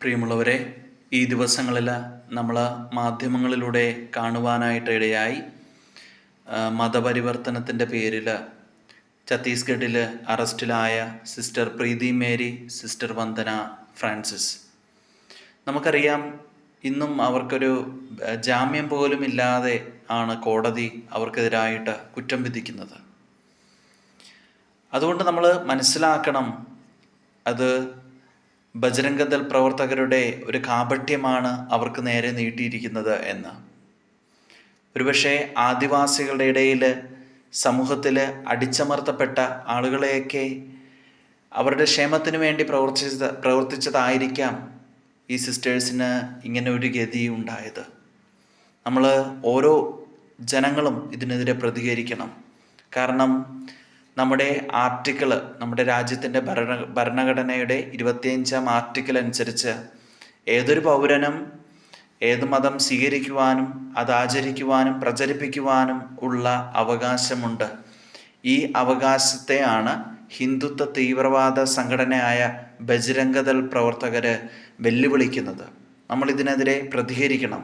പ്രിയമുള്ളവരെ, ഈ ദിവസങ്ങളിൽ നമ്മൾ മാധ്യമങ്ങളിലൂടെ കാണുവാനായിട്ട് ഇടയായി മതപരിവർത്തനത്തിൻ്റെ പേരിൽ ഛത്തീസ്ഗഡിൽ അറസ്റ്റിലായ സിസ്റ്റർ പ്രീതി മേരി, സിസ്റ്റർ വന്ദന ഫ്രാൻസിസ്. നമുക്കറിയാം, ഇന്നും അവർക്കൊരു ജാമ്യം പോലും ഇല്ലാതെ ആണ് കോടതി അവർക്കെതിരായിട്ട് കുറ്റം വിധിക്കുന്നത്. അതുകൊണ്ട് നമ്മൾ മനസ്സിലാക്കണം, അത് ബജ്രംഗദൾ പ്രവർത്തകരുടെ ഒരു കാപട്യമാണ് അവർക്ക് നേരെ നീട്ടിയിരിക്കുന്നത് എന്ന്. ഒരുപക്ഷെ ആദിവാസികളുടെ ഇടയിൽ, സമൂഹത്തിൽ അടിച്ചമർത്തപ്പെട്ട ആളുകളെയൊക്കെ അവരുടെ ക്ഷേമത്തിന് വേണ്ടി പ്രവർത്തിച്ചതായിരിക്കാം ഈ സിസ്റ്റേഴ്സിന് ഇങ്ങനെ ഒരു ഗതി ഉണ്ടായത്. നമ്മൾ ഓരോ ജനങ്ങളും ഇതിനെതിരെ പ്രതികരിക്കണം. കാരണം നമ്മുടെ ആർട്ടിക്കിൾ, നമ്മുടെ രാജ്യത്തിൻ്റെ ഭരണഘടനയുടെ 25-ാം ആർട്ടിക്കിൾ അനുസരിച്ച് ഏതൊരു പൗരനും ഏത് മതം സ്വീകരിക്കുവാനും അത് ആചരിക്കുവാനും പ്രചരിപ്പിക്കുവാനും ഉള്ള അവകാശമുണ്ട്. ഈ അവകാശത്തെയാണ് ഹിന്ദുത്വ തീവ്രവാദ സംഘടനയായ ബജ്രംഗദൾ പ്രവർത്തകർ വെല്ലുവിളിക്കുന്നത്. നമ്മളിതിനെതിരെ പ്രതികരിക്കണം.